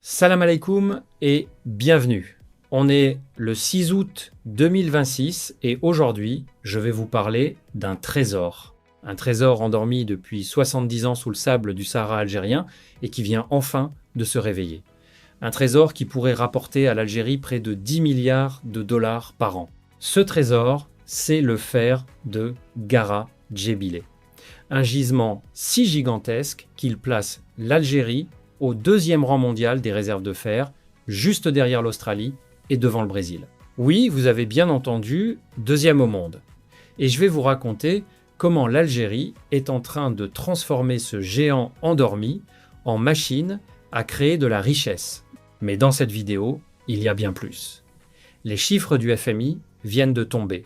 Salam alaikum et bienvenue. On est le 6 août 2026 et aujourd'hui, je vais vous parler d'un trésor. Un trésor endormi depuis 70 ans sous le sable du Sahara algérien et qui vient enfin de se réveiller. Un trésor qui pourrait rapporter à l'Algérie près de 10 milliards de dollars par an. Ce trésor, c'est le fer de Gara Djebile. Un gisement si gigantesque qu'il place l'Algérie au deuxième rang mondial des réserves de fer, juste derrière l'Australie et devant le Brésil. Oui, vous avez bien entendu, deuxième au monde. Et je vais vous raconter comment l'Algérie est en train de transformer ce géant endormi en machine à créer de la richesse. Mais dans cette vidéo, il y a bien plus. Les chiffres du FMI viennent de tomber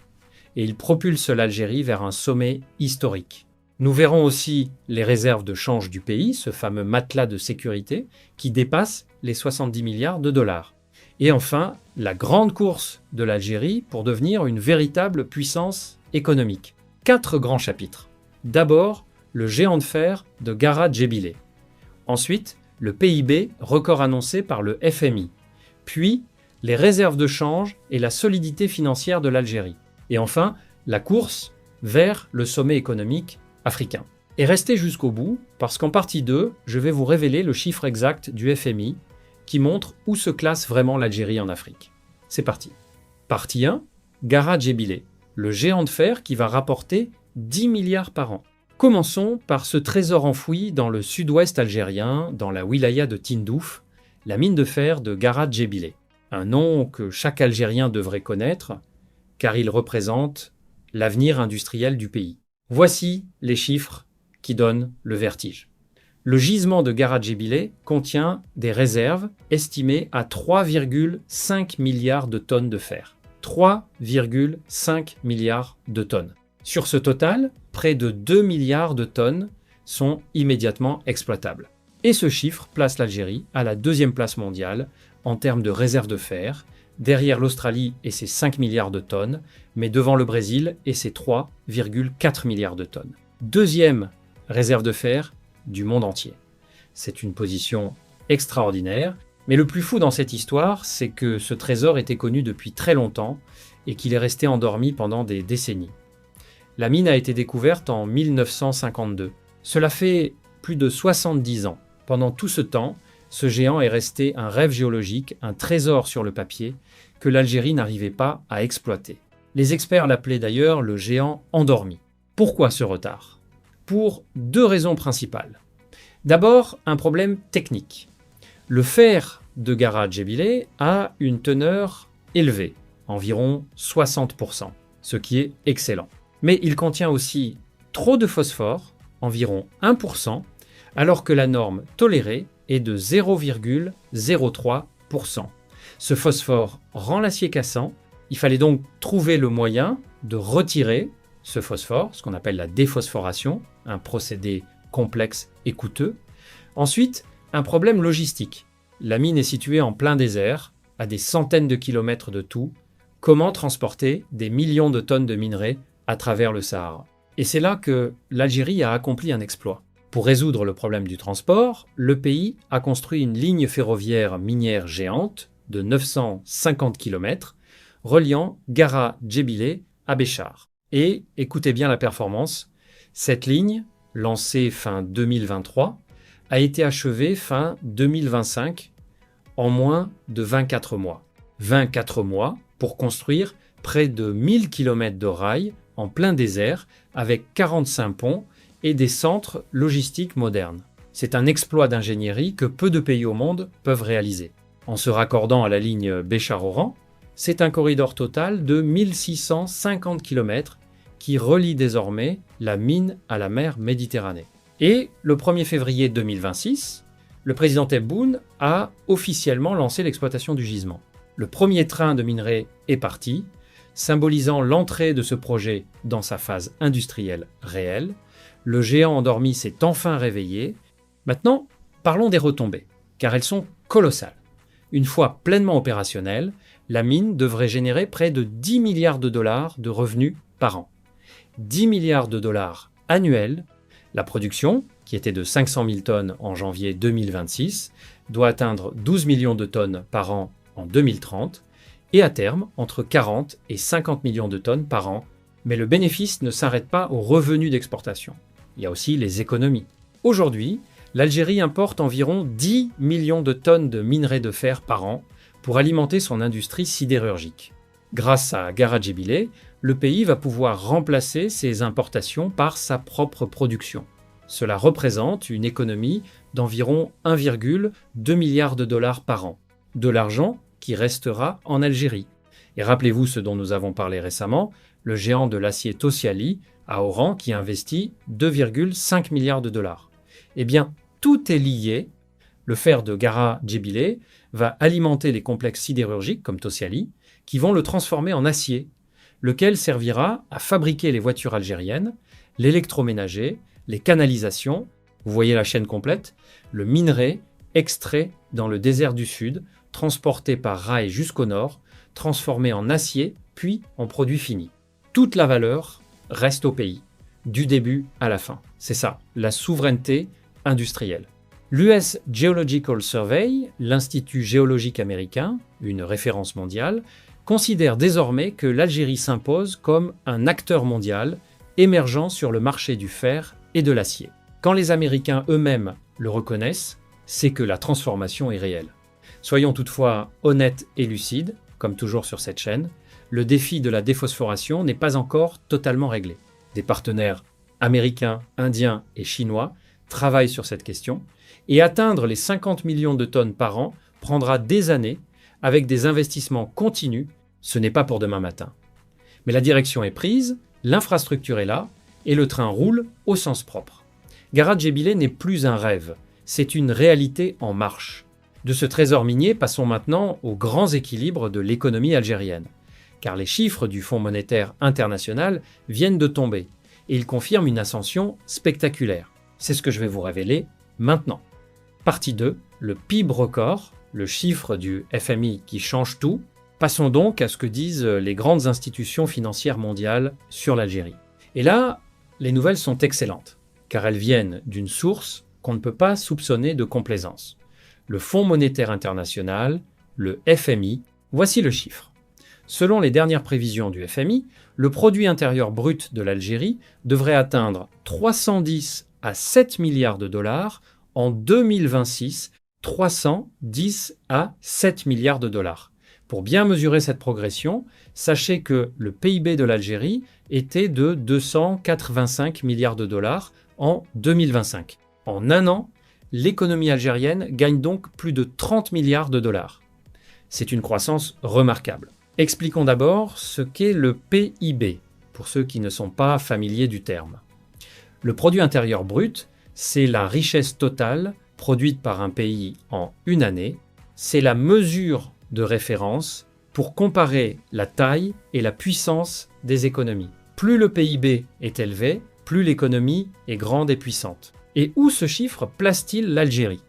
et ils propulsent l'Algérie vers un sommet historique. Nous verrons aussi les réserves de change du pays, ce fameux matelas de sécurité, qui dépasse les 70 milliards de dollars. Et enfin, la grande course de l'Algérie pour devenir une véritable puissance économique. 4 grands chapitres. D'abord, le géant de fer de Gara Djebile. Ensuite, le PIB, record annoncé par le FMI. Puis, les réserves de change et la solidité financière de l'Algérie. Et enfin, la course vers le sommet économique africain. Et restez jusqu'au bout, parce qu'en partie 2, je vais vous révéler le chiffre exact du FMI qui montre où se classe vraiment l'Algérie en Afrique. C'est parti. Partie 1, Gara Djebile, le géant de fer qui va rapporter 10 milliards par an. Commençons par ce trésor enfoui dans le sud-ouest algérien, dans la wilaya de Tindouf, la mine de fer de Gara Djebile. Un nom que chaque Algérien devrait connaître, car il représente l'avenir industriel du pays. Voici les chiffres qui donnent le vertige. Le gisement de Gara Djebile contient des réserves estimées à 3,5 milliards de tonnes de fer. 3,5 milliards de tonnes. Sur ce total, près de 2 milliards de tonnes sont immédiatement exploitables. Et ce chiffre place l'Algérie à la deuxième place mondiale en termes de réserves de fer, derrière l'Australie et ses 5 milliards de tonnes, mais devant le Brésil et ses 3,4 milliards de tonnes. Deuxième réserve de fer du monde entier. C'est une position extraordinaire, mais le plus fou dans cette histoire, c'est que ce trésor était connu depuis très longtemps et qu'il est resté endormi pendant des décennies. La mine a été découverte en 1952. Cela fait plus de 70 ans. Pendant tout ce temps, ce géant est resté un rêve géologique, un trésor sur le papier, que l'Algérie n'arrivait pas à exploiter. Les experts l'appelaient d'ailleurs le géant endormi. Pourquoi ce retard ? Pour 2 raisons principales. D'abord, un problème technique. Le fer de Gara Djebile a une teneur élevée, environ 60%, ce qui est excellent. Mais il contient aussi trop de phosphore, environ 1%, alors que la norme tolérée est de 0,03%. Ce phosphore rend l'acier cassant. Il fallait donc trouver le moyen de retirer ce phosphore, ce qu'on appelle la déphosphoration, un procédé complexe et coûteux. Ensuite, un problème logistique. La mine est située en plein désert, à des centaines de kilomètres de tout. Comment transporter des millions de tonnes de minerais à travers le Sahara ? Et c'est là que l'Algérie a accompli un exploit. Pour résoudre le problème du transport, le pays a construit une ligne ferroviaire minière géante de 950 km reliant Gara Djebile à Béchar. Et écoutez bien la performance, cette ligne, lancée fin 2023, a été achevée fin 2025 en moins de 24 mois. 24 mois pour construire près de 1000 km de rails en plein désert avec 45 ponts et des centres logistiques modernes. C'est un exploit d'ingénierie que peu de pays au monde peuvent réaliser. En se raccordant à la ligne Béchar-Oran, c'est un corridor total de 1650 km qui relie désormais la mine à la mer Méditerranée. Et le 1er février 2026, le président Tebboune a officiellement lancé l'exploitation du gisement. Le premier train de minerai est parti, symbolisant l'entrée de ce projet dans sa phase industrielle réelle. Le géant endormi s'est enfin réveillé. Maintenant, parlons des retombées, car elles sont colossales. Une fois pleinement opérationnelle, la mine devrait générer près de 10 milliards de dollars de revenus par an. 10 milliards de dollars annuels. La production, qui était de 500 000 tonnes en janvier 2026, doit atteindre 12 millions de tonnes par an en 2030 et à terme entre 40 et 50 millions de tonnes par an. Mais le bénéfice ne s'arrête pas aux revenus d'exportation. Il y a aussi les économies. Aujourd'hui, l'Algérie importe environ 10 millions de tonnes de minerai de fer par an pour alimenter son industrie sidérurgique. Grâce à Gara Djebile, le pays va pouvoir remplacer ses importations par sa propre production. Cela représente une économie d'environ 1,2 milliard de dollars par an. De l'argent qui restera en Algérie. Et rappelez-vous ce dont nous avons parlé récemment, le géant de l'acier Tosyali à Oran qui investit 2,5 milliards de dollars. Eh bien, tout est lié. Le fer de Gara Djebile va alimenter les complexes sidérurgiques comme Tosyali qui vont le transformer en acier, lequel servira à fabriquer les voitures algériennes, l'électroménager, les canalisations, vous voyez la chaîne complète, le minerai extrait dans le désert du Sud, transporté par rail jusqu'au nord, transformé en acier, puis en produit fini. Toute la valeur reste au pays, du début à la fin. C'est ça, la souveraineté industrielle. L'US Geological Survey, l'Institut géologique américain, une référence mondiale, considère désormais que l'Algérie s'impose comme un acteur mondial émergent sur le marché du fer et de l'acier. Quand les Américains eux-mêmes le reconnaissent, c'est que la transformation est réelle. Soyons toutefois honnêtes et lucides, comme toujours sur cette chaîne, le défi de la déphosphoration n'est pas encore totalement réglé. Des partenaires américains, indiens et chinois travaillent sur cette question, et atteindre les 50 millions de tonnes par an prendra des années avec des investissements continus. Ce n'est pas pour demain matin. Mais la direction est prise, l'infrastructure est là, et le train roule au sens propre. Gara Djebile n'est plus un rêve, c'est une réalité en marche. De ce trésor minier, passons maintenant aux grands équilibres de l'économie algérienne. Car les chiffres du Fonds monétaire international viennent de tomber, et ils confirment une ascension spectaculaire. C'est ce que je vais vous révéler maintenant. Partie 2, le PIB record, le chiffre du FMI qui change tout. Passons donc à ce que disent les grandes institutions financières mondiales sur l'Algérie. Et là, les nouvelles sont excellentes, car elles viennent d'une source qu'on ne peut pas soupçonner de complaisance. Le Fonds monétaire international, le FMI, voici le chiffre. Selon les dernières prévisions du FMI, le produit intérieur brut de l'Algérie devrait atteindre 310 à 7 milliards de dollars en 2026, 310 à 7 milliards de dollars. Pour bien mesurer cette progression, sachez que le PIB de l'Algérie était de 285 milliards de dollars en 2025. En un an, l'économie algérienne gagne donc plus de 30 milliards de dollars. C'est une croissance remarquable. Expliquons d'abord ce qu'est le PIB, pour ceux qui ne sont pas familiers du terme. Le produit intérieur brut, c'est la richesse totale produite par un pays en une année. C'est la mesure de référence pour comparer la taille et la puissance des économies. Plus le PIB est élevé, plus l'économie est grande et puissante. Et où ce chiffre place-t-il l'Algérie?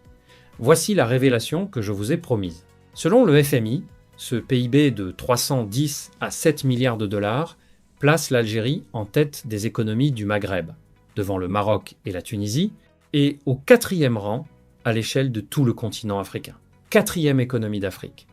Voici la révélation que je vous ai promise. Selon le FMI, ce PIB de 310 à 7 milliards de dollars place l'Algérie en tête des économies du Maghreb, devant le Maroc et la Tunisie, et au 4e rang à l'échelle de tout le continent africain. 4e économie d'Afrique.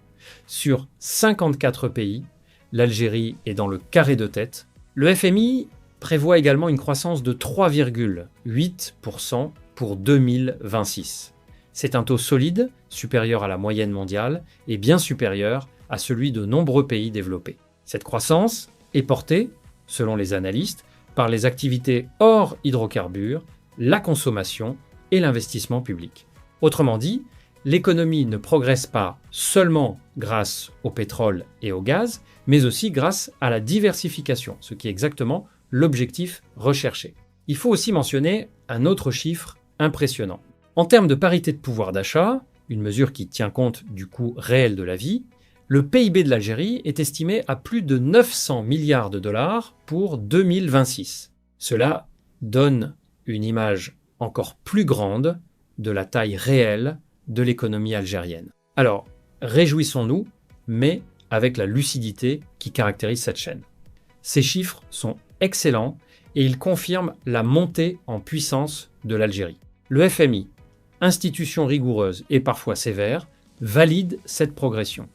Sur 54 pays, l'Algérie est dans le carré de tête. Le FMI prévoit également une croissance de 3,8% pour 2026. C'est un taux solide, supérieur à la moyenne mondiale et bien supérieur à celui de nombreux pays développés. Cette croissance est portée, selon les analystes, par les activités hors hydrocarbures, la consommation et l'investissement public. Autrement dit, l'économie ne progresse pas seulement grâce au pétrole et au gaz, mais aussi grâce à la diversification, ce qui est exactement l'objectif recherché. Il faut aussi mentionner un autre chiffre impressionnant. En termes de parité de pouvoir d'achat, une mesure qui tient compte du coût réel de la vie, le PIB de l'Algérie est estimé à plus de 900 milliards de dollars pour 2026. Cela donne une image encore plus grande de la taille réelle de l'économie algérienne. Alors, réjouissons-nous, mais avec la lucidité qui caractérise cette chaîne. Ces chiffres sont excellents et ils confirment la montée en puissance de l'Algérie. Le FMI, institutions rigoureuses et parfois sévères, valident cette progression.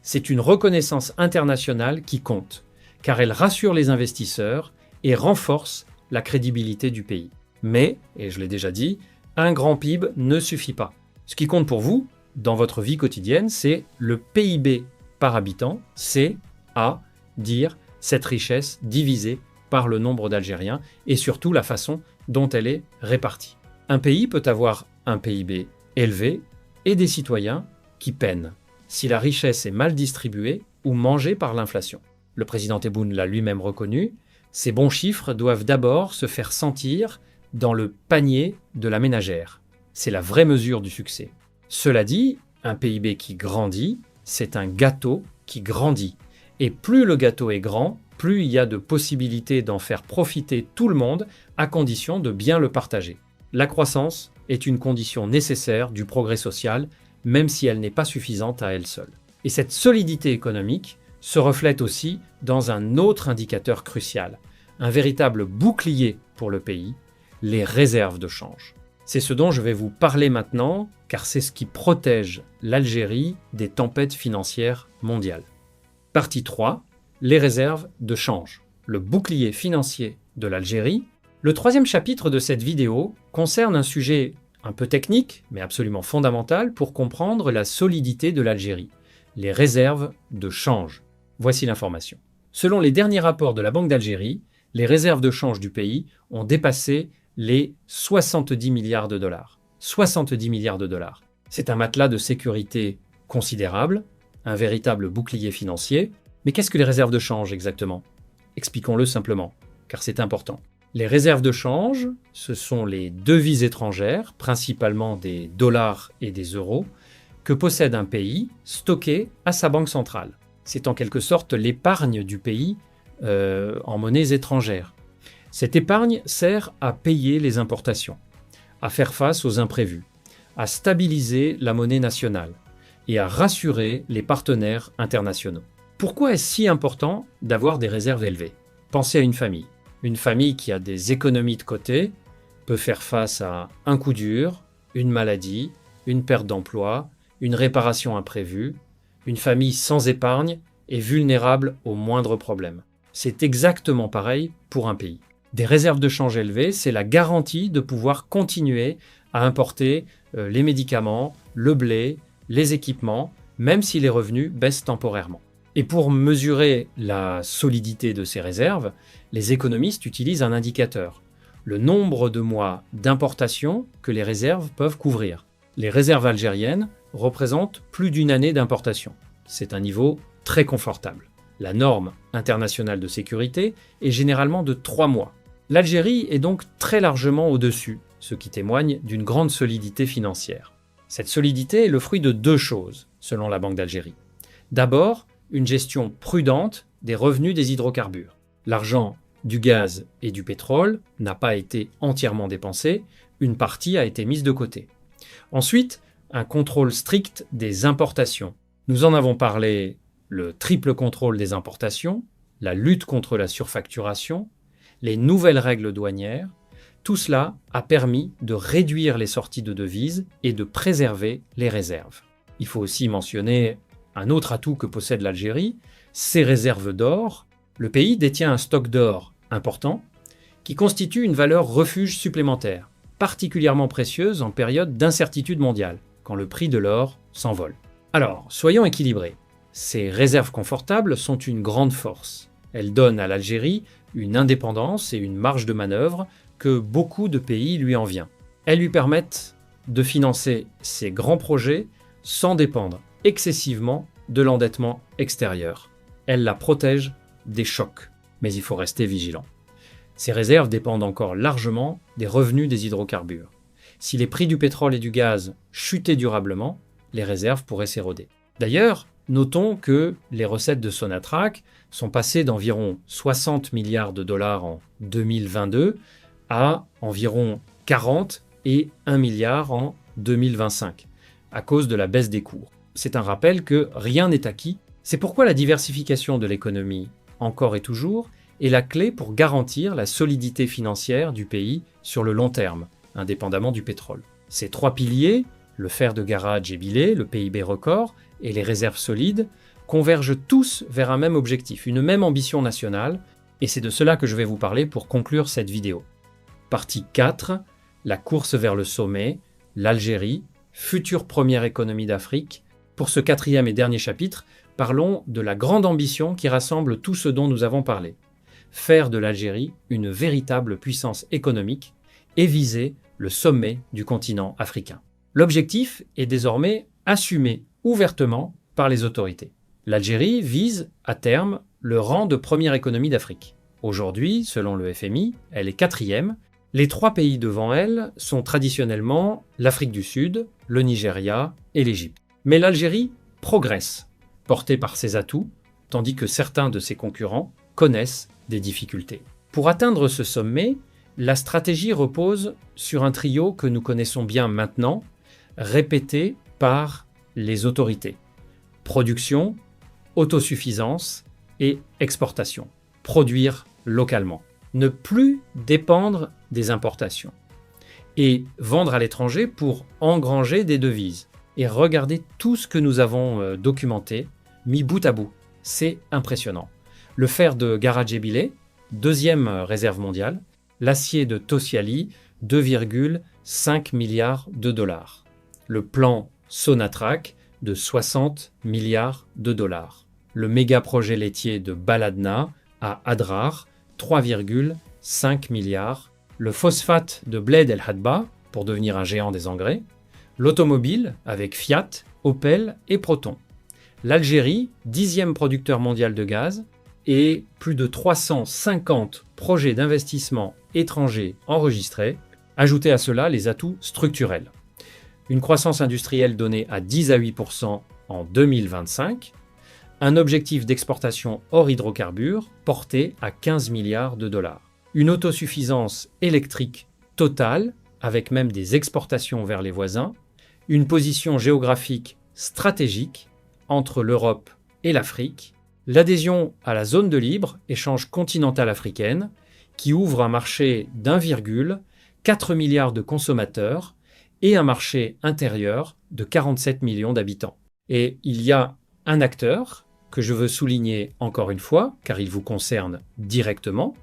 C'est une reconnaissance internationale qui compte, car elle rassure les investisseurs et renforce la crédibilité du pays. Mais, et je l'ai déjà dit, un grand PIB ne suffit pas. Ce qui compte pour vous, dans votre vie quotidienne, c'est le PIB par habitant, c'est à dire cette richesse divisée par le nombre d'Algériens et surtout la façon dont elle est répartie. Un pays peut avoir un PIB élevé et des citoyens qui peinent si la richesse est mal distribuée ou mangée par l'inflation. Le président Tebboune l'a lui-même reconnu, ces bons chiffres doivent d'abord se faire sentir dans le panier de la ménagère. C'est la vraie mesure du succès. Cela dit, un PIB qui grandit, c'est un gâteau qui grandit. Et plus le gâteau est grand, plus il y a de possibilités d'en faire profiter tout le monde, à condition de bien le partager. La croissance est une condition nécessaire du progrès social, même si elle n'est pas suffisante à elle seule. Et cette solidité économique se reflète aussi dans un autre indicateur crucial, un véritable bouclier pour le pays, les réserves de change. C'est ce dont je vais vous parler maintenant, car c'est ce qui protège l'Algérie des tempêtes financières mondiales. Partie 3, les réserves de change, le bouclier financier de l'Algérie. Le troisième chapitre de cette vidéo concerne un sujet un peu technique, mais absolument fondamental pour comprendre la solidité de l'Algérie, les réserves de change. Voici l'information. Selon les derniers rapports de la Banque d'Algérie, les réserves de change du pays ont dépassé les 70 milliards de dollars. 70 milliards de dollars. C'est un matelas de sécurité considérable, un véritable bouclier financier. Mais qu'est-ce que les réserves de change exactement? Expliquons-le simplement, car c'est important. Les réserves de change, ce sont les devises étrangères, principalement des dollars et des euros, que possède un pays stockées à sa banque centrale. C'est en quelque sorte l'épargne du pays en monnaies étrangères. Cette épargne sert à payer les importations, à faire face aux imprévus, à stabiliser la monnaie nationale et à rassurer les partenaires internationaux. Pourquoi est-ce si important d'avoir des réserves élevées? Pensez à une famille. Une famille qui a des économies de côté peut faire face à un coup dur, une maladie, une perte d'emploi, une réparation imprévue. Une famille sans épargne est vulnérable au moindre problème. C'est exactement pareil pour un pays. Des réserves de change élevées, c'est la garantie de pouvoir continuer à importer les médicaments, le blé, les équipements, même si les revenus baissent temporairement. Et pour mesurer la solidité de ces réserves, les économistes utilisent un indicateur, le nombre de mois d'importation que les réserves peuvent couvrir. Les réserves algériennes représentent plus d'une année d'importation. C'est un niveau très confortable. La norme internationale de sécurité est généralement de 3 mois. L'Algérie est donc très largement au-dessus, ce qui témoigne d'une grande solidité financière. Cette solidité est le fruit de 2 choses, selon la Banque d'Algérie. D'abord, une gestion prudente des revenus des hydrocarbures. L'argent du gaz et du pétrole n'a pas été entièrement dépensé, une partie a été mise de côté. Ensuite, un contrôle strict des importations. Nous en avons parlé, le triple contrôle des importations, la lutte contre la surfacturation, les nouvelles règles douanières, tout cela a permis de réduire les sorties de devises et de préserver les réserves. Il faut aussi mentionner un autre atout que possède l'Algérie, ses réserves d'or. Le pays détient un stock d'or important qui constitue une valeur refuge supplémentaire, particulièrement précieuse en période d'incertitude mondiale, quand le prix de l'or s'envole. Alors, soyons équilibrés. Ces réserves confortables sont une grande force. Elles donnent à l'Algérie une indépendance et une marge de manœuvre que beaucoup de pays lui envient. Elles lui permettent de financer ses grands projets sans dépendre excessivement de l'endettement extérieur. Elles la protègent des chocs, mais il faut rester vigilant. Ces réserves dépendent encore largement des revenus des hydrocarbures. Si les prix du pétrole et du gaz chutaient durablement, les réserves pourraient s'éroder. D'ailleurs, notons que les recettes de Sonatrach sont passées d'environ 60 milliards de dollars en 2022 à environ 40 et 1 milliard en 2025, à cause de la baisse des cours. C'est un rappel que rien n'est acquis. C'est pourquoi la diversification de l'économie, encore et toujours, est la clé pour garantir la solidité financière du pays sur le long terme, indépendamment du pétrole. Ces trois piliers, le fer de Gara Djebile, le PIB record et les réserves solides, convergent tous vers un même objectif, une même ambition nationale, et c'est de cela que je vais vous parler pour conclure cette vidéo. Partie 4, la course vers le sommet, l'Algérie, future première économie d'Afrique. Pour ce quatrième et dernier chapitre, parlons de la grande ambition qui rassemble tout ce dont nous avons parlé. Faire de l'Algérie une véritable puissance économique et viser le sommet du continent africain. L'objectif est désormais assumé ouvertement par les autorités. L'Algérie vise, à terme, le rang de première économie d'Afrique. Aujourd'hui, selon le FMI, elle est quatrième. Les trois pays devant elle sont traditionnellement l'Afrique du Sud, le Nigeria et l'Égypte. Mais l'Algérie progresse, portée par ses atouts, tandis que certains de ses concurrents connaissent des difficultés. Pour atteindre ce sommet, la stratégie repose sur un trio que nous connaissons bien maintenant, répété par les autorités. Production, autosuffisance et exportation. Produire localement. Ne plus dépendre des importations. Et vendre à l'étranger pour engranger des devises. Et regardez tout ce que nous avons documenté, mis bout à bout. C'est impressionnant. Le fer de Gara Djebile, deuxième réserve mondiale. L'acier de Tosiali, 2,5 milliards de dollars. Le plan Sonatrach de 60 milliards de dollars. Le méga projet laitier de Baladna à Adrar, 3,5 milliards. Le phosphate de Bled El Hadba pour devenir un géant des engrais. L'automobile avec Fiat, Opel et Proton. L'Algérie, 10e producteur mondial de gaz, et plus de 350 projets d'investissement étrangers enregistrés. Ajoutez à cela les atouts structurels. Une croissance industrielle donnée à 10 à 8% en 2025, un objectif d'exportation hors hydrocarbures porté à 15 milliards de dollars. Une autosuffisance électrique totale, avec même des exportations vers les voisins, une position géographique stratégique entre l'Europe et l'Afrique, l'adhésion à la zone de libre, échange continentale africaine, qui ouvre un marché d'1,4 milliard de consommateurs et un marché intérieur de 47 millions d'habitants. Et il y a un acteur que je veux souligner encore une fois, car il vous concerne directement,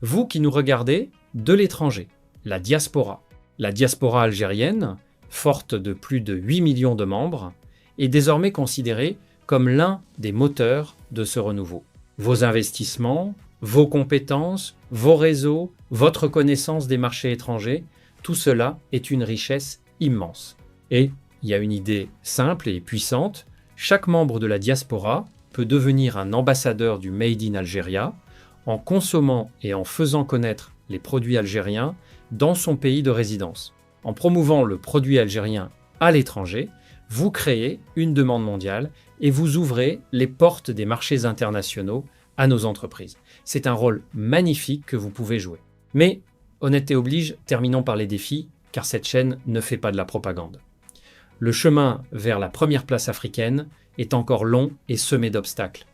vous qui nous regardez de l'étranger, la diaspora. La diaspora algérienne, forte de plus de 8 millions de membres, est désormais considérée comme l'un des moteurs de ce renouveau. Vos investissements, vos compétences, vos réseaux, votre connaissance des marchés étrangers, tout cela est une richesse immense. Et il y a une idée simple et puissante, chaque membre de la diaspora peut devenir un ambassadeur du Made in Algeria en consommant et en faisant connaître les produits algériens dans son pays de résidence. En promouvant le produit algérien à l'étranger, vous créez une demande mondiale et vous ouvrez les portes des marchés internationaux à nos entreprises. C'est un rôle magnifique que vous pouvez jouer. Mais, honnêteté oblige, terminons par les défis, car cette chaîne ne fait pas de la propagande. Le chemin vers la première place africaine est encore long et semé d'obstacles.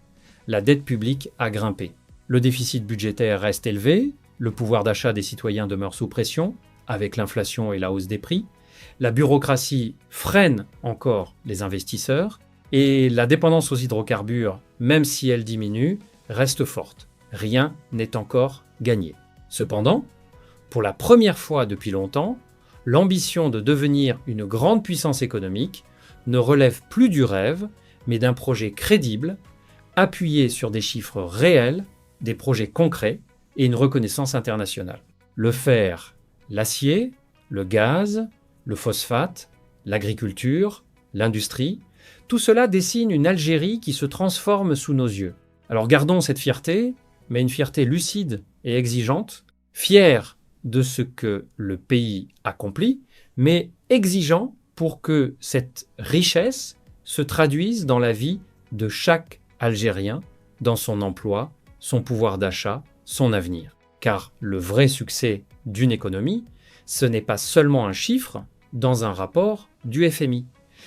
La dette publique a grimpé. Le déficit budgétaire reste élevé, le pouvoir d'achat des citoyens demeure sous pression, avec l'inflation et la hausse des prix. La bureaucratie freine encore les investisseurs et la dépendance aux hydrocarbures, même si elle diminue, reste forte. Rien n'est encore gagné. Cependant, pour la première fois depuis longtemps, l'ambition de devenir une grande puissance économique ne relève plus du rêve, mais d'un projet crédible, appuyé sur des chiffres réels, des projets concrets et une reconnaissance internationale. Le fer, l'acier, le gaz, le phosphate, l'agriculture, l'industrie, tout cela dessine une Algérie qui se transforme sous nos yeux. Alors gardons cette fierté, mais une fierté lucide et exigeante, fière de ce que le pays accomplit, mais exigeant pour que cette richesse se traduise dans la vie de chaque Algérien, dans son emploi, son pouvoir d'achat, son avenir. Car le vrai succès d'une économie, ce n'est pas seulement un chiffre dans un rapport du FMI.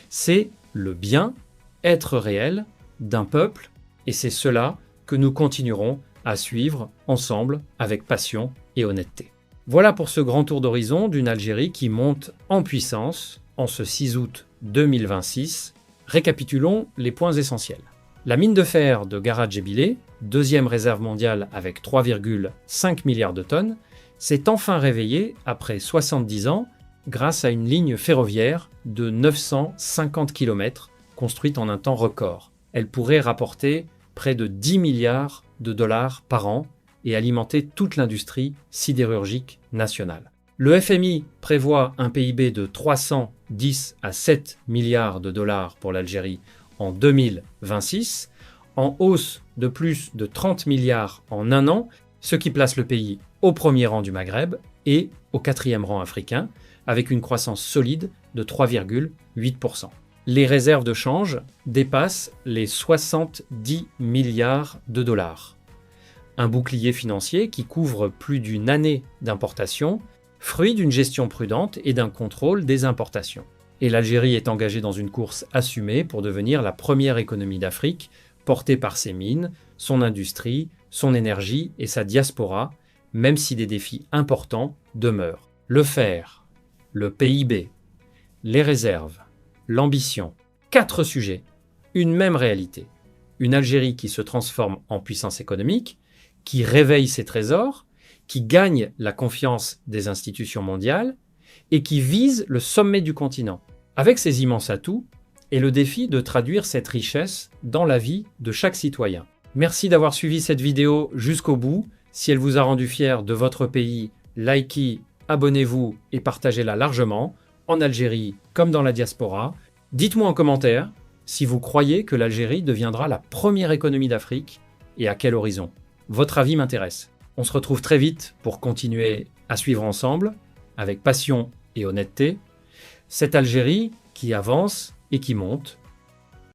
C'est le bien-être réel d'un peuple et c'est cela que nous continuerons à suivre ensemble avec passion et honnêteté. Voilà pour ce grand tour d'horizon d'une Algérie qui monte en puissance en ce 6 août 2026. Récapitulons les points essentiels. La mine de fer de Garadjébile, deuxième réserve mondiale avec 3,5 milliards de tonnes, s'est enfin réveillée après 70 ans grâce à une ligne ferroviaire de 950 km construite en un temps record. Elle pourrait rapporter près de 10 milliards de dollars par an et alimenter toute l'industrie sidérurgique nationale. Le FMI prévoit un PIB de 310 à 7 milliards de dollars pour l'Algérie en 2026, en hausse de plus de 30 milliards en un an, ce qui place le pays au premier rang du Maghreb et au quatrième rang africain, avec une croissance solide de 3,8%. Les réserves de change dépassent les 70 milliards de dollars. Un bouclier financier qui couvre plus d'une année d'importation, fruit d'une gestion prudente et d'un contrôle des importations. Et l'Algérie est engagée dans une course assumée pour devenir la première économie d'Afrique, portée par ses mines, son industrie, son énergie et sa diaspora, même si des défis importants demeurent. Le fer, le PIB, les réserves, l'ambition. 4 sujets, une même réalité. Une Algérie qui se transforme en puissance économique, qui réveille ses trésors, qui gagne la confiance des institutions mondiales et qui vise le sommet du continent. Avec ses immenses atouts et le défi de traduire cette richesse dans la vie de chaque citoyen. Merci d'avoir suivi cette vidéo jusqu'au bout. Si elle vous a rendu fier de votre pays, likez, abonnez-vous et partagez-la largement, en Algérie comme dans la diaspora. Dites-moi en commentaire si vous croyez que l'Algérie deviendra la première économie d'Afrique et à quel horizon. Votre avis m'intéresse. On se retrouve très vite pour continuer à suivre ensemble, avec passion et honnêteté, cette Algérie qui avance et qui monte